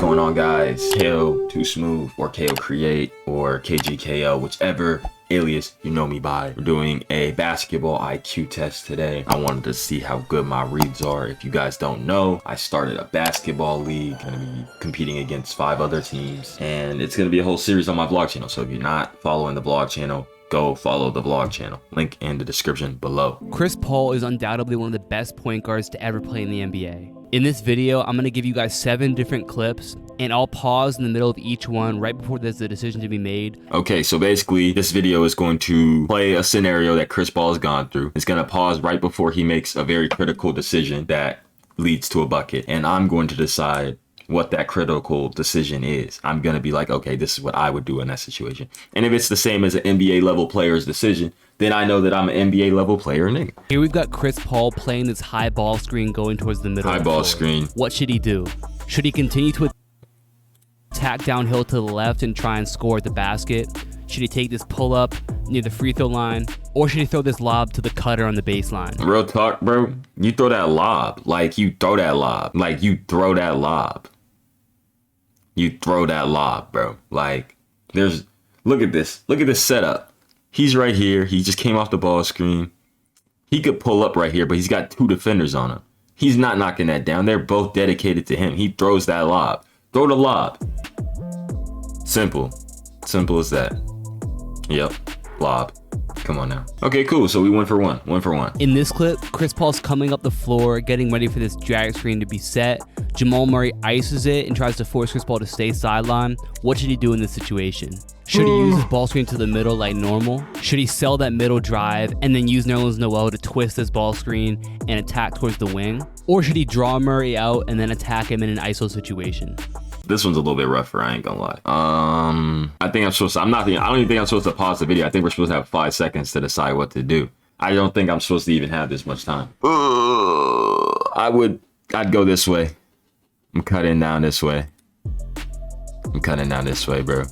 going on, guys? KO Too Smooth, or KO Create, or KGKO, whichever alias you know me by. We're doing a basketball IQ test today. I wanted to see how good my reads are. If you guys don't know, I started a basketball league. I'm gonna be competing against 5 other teams, and it's gonna be a whole series on my vlog channel. So if you're not following the vlog channel, go follow the vlog channel. Link in the description below. Chris Paul is undoubtedly one of the best point guards to ever play in the NBA. In this video, I'm going to give you guys 7 different clips, and I'll pause in the middle of each one right before there's a decision to be made. Okay, so basically this video is going to play a scenario that Chris Paul has gone through. It's going to pause right before he makes a very critical decision that leads to a bucket, and I'm going to decide what that critical decision is. I'm going to be like, okay, this is what I would do in that situation. And if it's the same as an NBA level player's decision, then I know that I'm an NBA level player, nigga. Here we've got Chris Paul playing this high ball screen going towards the middle. High ball screen. What should he do? Should he continue to attack downhill to the left and try and score at the basket? Should he take this pull up near the free throw line? Or should he throw this lob to the cutter on the baseline? Real talk, bro. You throw that lob. Like you throw that lob. Like you throw that lob. You throw that lob, bro. Like there's, look at this. Look at this setup. He's right here. He just came off the ball screen. He could pull up right here, but he's got 2 defenders on him. He's not knocking that down. They're both dedicated to him. He throws that lob. Throw the lob. Simple. Simple as that. Yep. Lob. Come on now. Okay, cool. So we went for one. 1 for 1. In this clip, Chris Paul's coming up the floor, getting ready for this drag screen to be set. Jamal Murray ices it and tries to force Chris Paul to stay sideline. What should he do in this situation? Should he use his ball screen to the middle like normal? Should he sell that middle drive and then use Nerlens Noel to twist his ball screen and attack towards the wing? Or should he draw Murray out and then attack him in an ISO situation? This one's a little bit rougher, I ain't gonna lie. I think I'm supposed to, I don't even think I'm supposed to pause the video. I think we're supposed to have 5 seconds to decide what to do. I don't think I'm supposed to even have this much time. I'd go this way. I'm cutting down this way. I'm cutting down this way, bro.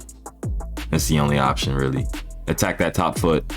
That's the only option, really. Attack that top foot.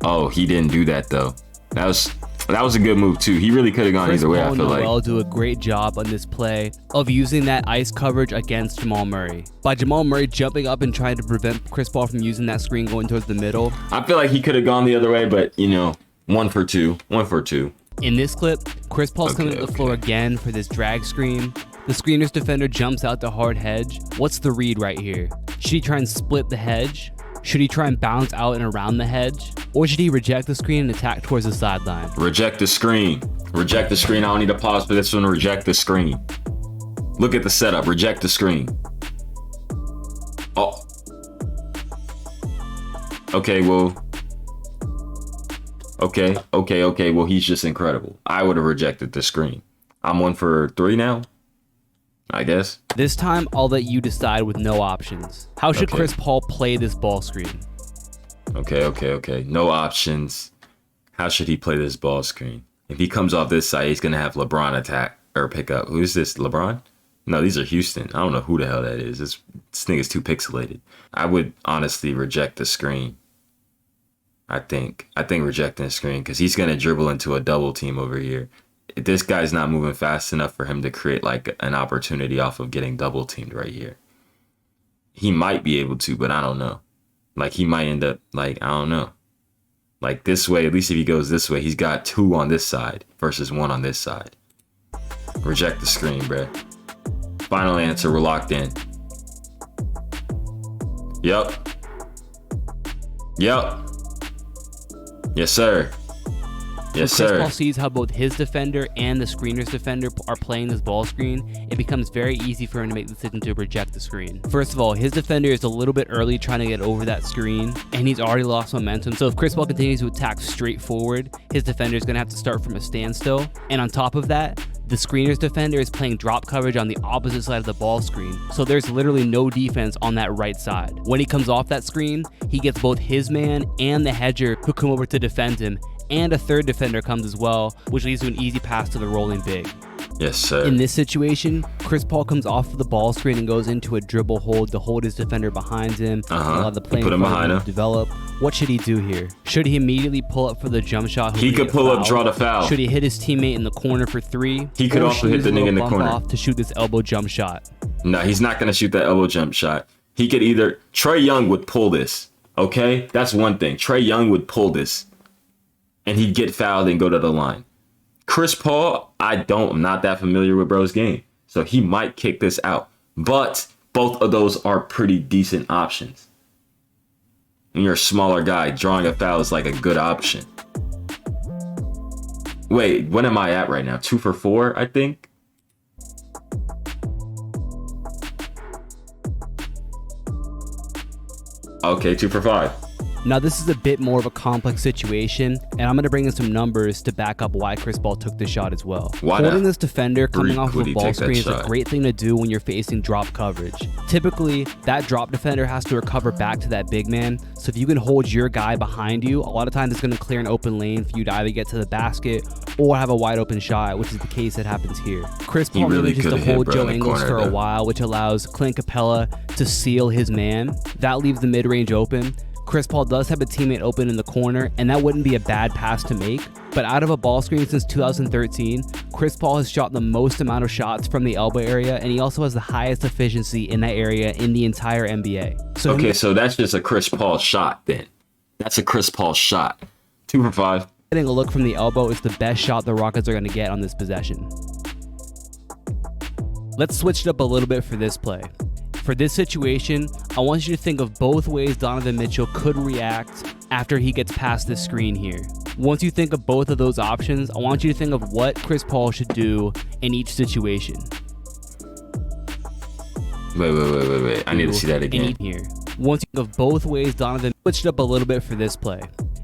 Oh, he didn't do that though. That was a good move too. He really could have gone either way. I feel like Noel do a great job on this play of using that ice coverage against Jamal Murray. By Jamal Murray jumping up and trying to prevent Chris Paul from using that screen going towards the middle. I feel like he could have gone the other way, but you know, 1 for 2. 1 for 2. In this clip, Chris Paul's coming to the floor again for this drag screen. The screener's defender jumps out the hard hedge. What's the read right here? Should he try and split the hedge? Should he try and bounce out and around the hedge? Or should he reject the screen and attack towards the sideline? Reject the screen. Reject the screen. I don't need to pause for this one. Reject the screen. Look at the setup. Reject the screen. Oh. Okay, well. Okay. Well, he's just incredible. I would have rejected the screen. I'm 1 for 3 now, I guess. This time, I'll let you decide with no options. How should Chris Paul play this ball screen? Okay. No options. How should he play this ball screen? If he comes off this side, he's going to have LeBron attack or pick up. Who's this, LeBron? No, these are Houston. I don't know who the hell that is. This thing is too pixelated. I would honestly reject the screen. I think rejecting the screen because he's going to dribble into a double team over here. This guy's not moving fast enough for him to create like an opportunity off of getting double teamed right here. He might be able to, but I don't know. Like he might end up like, I don't know. Like this way, at least if he goes this way, he's got 2 on this side versus 1 on this side. Reject the screen, bruh. Final answer, we're locked in. Yep. Yes, sir. Yes, sir. Chris Paul sees how both his defender and the screener's defender are playing this ball screen. It becomes very easy for him to make the decision to reject the screen. First of all, his defender is a little bit early trying to get over that screen, and he's already lost momentum. So if Chris Paul continues to attack straight forward, his defender is going to have to start from a standstill. And on top of that, the screener's defender is playing drop coverage on the opposite side of the ball screen. So there's literally no defense on that right side. When he comes off that screen, he gets both his man and the hedger who come over to defend him, and a third defender comes as well, which leads to an easy pass to the rolling big. Yes, sir. In this situation, Chris Paul comes off of the ball screen and goes into a dribble hold to hold his defender behind him, allow the play put him behind him to develop. What should he do here? Should he immediately pull up for the jump shot? He could pull up, draw the foul. Should he hit his teammate in the corner for 3? He could also hit the nigga in the corner off to shoot this elbow jump shot. No, he's not going to shoot that elbow jump shot. He could either... Trae Young would pull this, okay? That's one thing. Trae Young would pull this, and he'd get fouled and go to the line. Chris Paul, I'm not that familiar with bro's game, so he might kick this out. But both of those are pretty decent options. When you're a smaller guy, drawing a foul is like a good option. Wait, what am I at right now? 2 for 4, I think? Okay, 2 for 5. Now, this is a bit more of a complex situation, and I'm going to bring in some numbers to back up why Chris Paul took the shot as well. Holding this defender coming off of a ball screen is a great thing to do when you're facing drop coverage. Typically, that drop defender has to recover back to that big man, so if you can hold your guy behind you, a lot of times it's going to clear an open lane for you to either get to the basket or have a wide open shot, which is the case that happens here. Chris Paul manages to hold Joe Ingles for a while, which allows Clint Capella to seal his man. That leaves the mid-range open. Chris Paul does have a teammate open in the corner, and that wouldn't be a bad pass to make. But out of a ball screen since 2013, Chris Paul has shot the most amount of shots from the elbow area, and he also has the highest efficiency in that area in the entire NBA. So that's just a Chris Paul shot then. That's a Chris Paul shot. 2 for 5. Getting a look from the elbow is the best shot the Rockets are going to get on this possession. Let's switch it up a little bit for this play. For this situation, I want you to think of both ways Donovan Mitchell could react after he gets past this screen here. Once you think of both of those options, I want you to think of what Chris Paul should do in each situation. Wait. I need to see that again. Here. Once you think of both ways Donovan switched up a little bit for this play.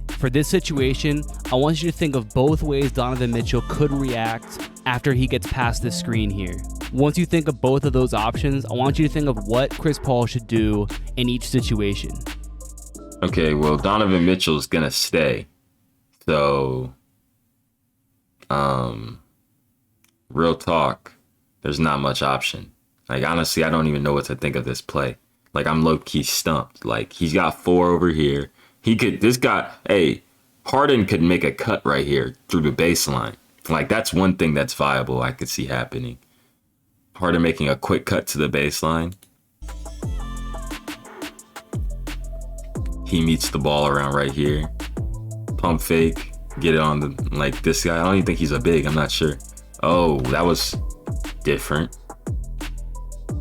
For this situation, I want you to think of both ways Donovan Mitchell could react after he gets past this screen here. Once you think of both of those options, I want you to think of what Chris Paul should do in each situation. Okay, well, Donovan Mitchell's gonna stay. So, real talk, there's not much option. Like, honestly, I don't even know what to think of this play. Like, I'm low-key stumped. Like, he's got 4 over here. Harden could make a cut right here through the baseline. Like, that's one thing that's viable I could see happening. Harden making a quick cut to the baseline. He meets the ball around right here. Pump fake. Get it on this guy. I don't even think he's a big. I'm not sure. Oh, that was different.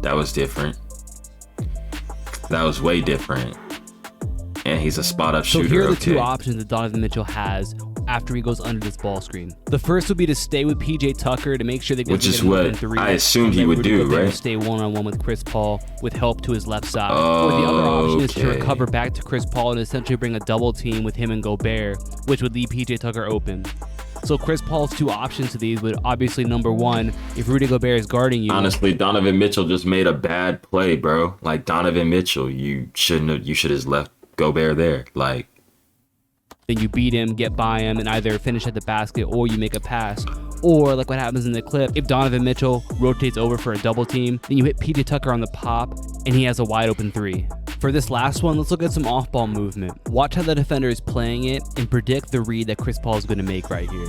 That was way different. And he's a spot-up shooter. So here are the two options that Donovan Mitchell has after he goes under this ball screen. The first would be to stay with PJ Tucker to make sure that which is what I assumed he would do, right? Stay one-on-one with Chris Paul with help to his left side. Or the other option is to recover back to Chris Paul and essentially bring a double team with him and Gobert, which would leave PJ Tucker open. So Chris Paul's two options to these would obviously, number one, if Rudy Gobert is guarding you. Honestly, Donovan Mitchell just made a bad play, bro. Like, Donovan Mitchell, you should have left Gobert there. Like, then you beat him, get by him, and either finish at the basket or you make a pass. Or like what happens in the clip, if Donovan Mitchell rotates over for a double team, then you hit PJ Tucker on the pop and he has a wide open three. For this last one, let's look at some off-ball movement. Watch how the defender is playing it and predict the read that Chris Paul is going to make right here.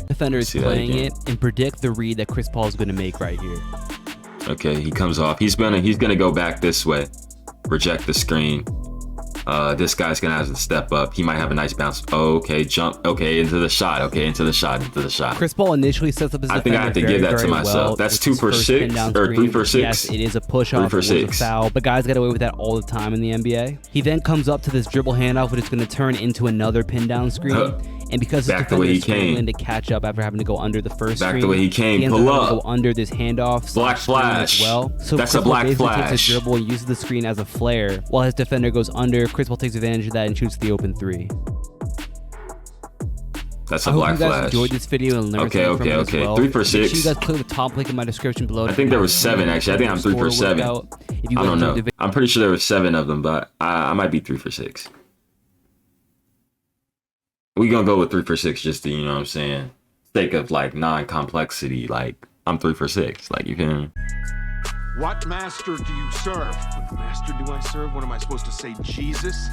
Defender is playing it and predict the read that Chris Paul is going to make right here. Okay, he comes off. He's gonna go back this way, reject the screen. This guy's gonna have to step up. He might have a nice bounce. Okay, jump. Okay, into the shot. Okay, into the shot. Chris Paul initially sets up his defender. I think I have to give that to myself. That's 2 for 6 or 3 for 6. Yes, it is a push off. 3 for 6. A foul, but guys get away with that all the time in the NBA. He then comes up to this dribble handoff, which is going to turn into another pin down screen. And because his defender is scrambling to catch up after having to go under the first screen, the way he came, pull up, go under this handoff, black flash. As well. So that's Chris a black Paul basically flash. Takes his dribble and uses the screen as a flare, while his defender goes under. Chris Paul takes advantage of that and shoots the open three. That's a black flash. I hope you guys enjoyed this video and learned something from it as well. 3 for 6. Make sure you guys click the top link in my description below. I think there was 7 actually. I think I'm 3 for 7. I don't know. I'm pretty sure there were 7 of them, but I might be 3 for 6. We gonna go with 3 for 6 just to, you know what I'm saying, sake of like non-complexity. Like I'm 3 for 6. Like you can. What master do you serve? What master do I serve? What am I supposed to say, Jesus?